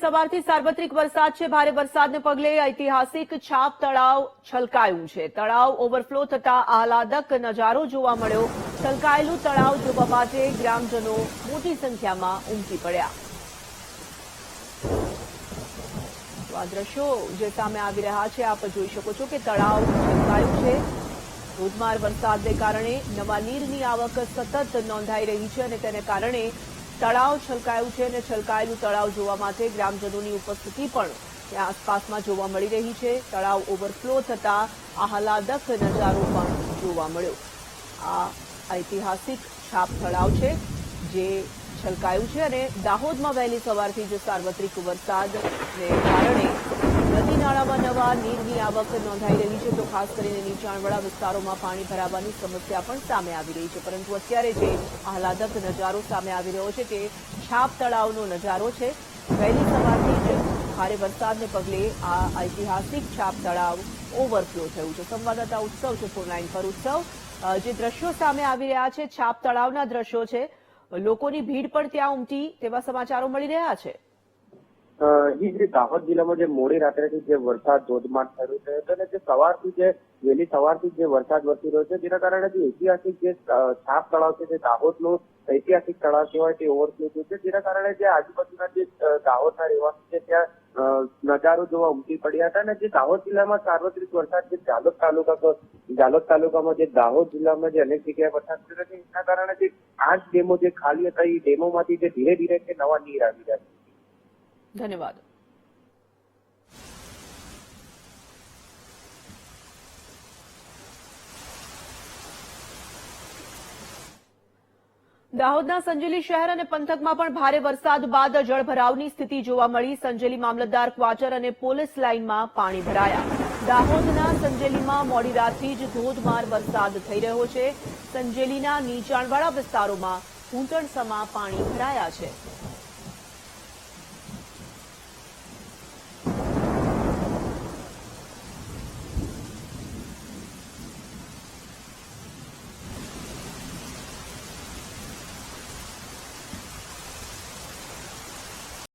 સવારથી સાર્વત્રિક વરસાદ છે। ભારે વરસાદને પગલે ઐતિહાસિક છાપ તળાવ છલકાયું છે। તળાવ ઓવરફ્લો થતા આહલાદક નજારો જોવા મળ્યો। છલકાયેલું તળાવ જોવા માટે ગ્રામજનો મોટી સંખ્યામાં ઉમટી પડ્યા। આ દ્રશ્યો જે સામે આવી રહ્યા છે, આપ જોઈ શકો છો કે તળાવ છલકાયું છે। ધોધમાર વરસાદને કારણે નવા નીરની આવક સતત નોંધાઈ રહી છે અને તેને કારણે તળાવ છલકાયું છે અને છલકાયેલું તળાવ જોવા માટે ગ્રામજનોની ઉપસ્થિતિ પણ ત્યાં આસપાસમાં જોવા મળી રહી છે। તળાવ ઓવરફ્લો થતા આહલાદક નજારો પણ જોવા મળ્યો। આ ઐતિહાસિક છાપ તળાવ છે જે છલકાયું છે અને દાહોદમાં વહેલી સવારથી જ સાર્વત્રિક વરસાદને કારણે નદી નાળામાં નવા નીરની આવક નોંધાઈ રહી છે, તો ખાસ કરીને નીચાણવાળા વિસ્તારોમાં પાણી ભરાવાની સમસ્યા પણ સામે આવી રહી છે। પરંતુ અત્યારે જે આહલાદક નજારો સામે આવી રહ્યો છે તે છાપ તળાવનો નજારો છે। વહેલી સવારથી જ ભારે વરસાદને પગલે આ ઐતિહાસિક છાપ તળાવ ઓવરફ્લો થયું છે। સંવાદદાતા ઉત્સવ છે ફોનલાઈન પર। ઉત્સવ, જે દ્રશ્યો સામે આવી રહ્યા છે છાપ તળાવના દ્રશ્યો છે, લોકોની ભીડ પણ ત્યાં ઉમટી તેવા સમાચારો મળી રહ્યા છે। દાહોદ જિલ્લામાં જે મોડી રાત્રેથી જે વરસાદ ધોધમાર શરૂ થયો હતો અને જે સવારથી જે વહેલી સવારથી જે વરસાદ વરસી રહ્યો છે, જેના કારણે જે ઐતિહાસિક જે છાપ તળાવ છે, જે દાહોદનું ઐતિહાસિક તળાવ કહેવાય તે ઓવરફ્લો થયું છે, જેના કારણે જે આજુબાજુના જે દાહોદના રહેવાસી છે ત્યાં નજારો જોવા ઉમટી પડ્યા હતા। અને જે દાહોદ જિલ્લામાં સાર્વત્રિક વરસાદ જે જાલોદ તાલુકામાં જે દાહોદ જિલ્લામાં જે અનેક જગ્યાએ વરસાદ થયો છે, એના કારણે જે 8 ડેમો જે ખાલી હતા એ ડેમોમાંથી જે ધીરે ધીરે નવા નીર આવી રહ્યા છે। ધન્યવાદ। દાહોદના સંજેલી શહેર અને પંથકમાં પણ ભારે વરસાદ બાદ જળભરાવની સ્થિતિ જોવા મળી। સંજેલી મામલતદાર ક્વાર્ટર અને પોલીસ લાઇનમાં પાણી ભરાયા। દાહોદના સંજેલીમાં મોડી રાતથી જ ધોધમાર વરસાદ થઈ રહ્યો છે। સંજેલીના નીચાણવાળા વિસ્તારોમાં ઘૂંટણસમા પાણી ભરાયા છે।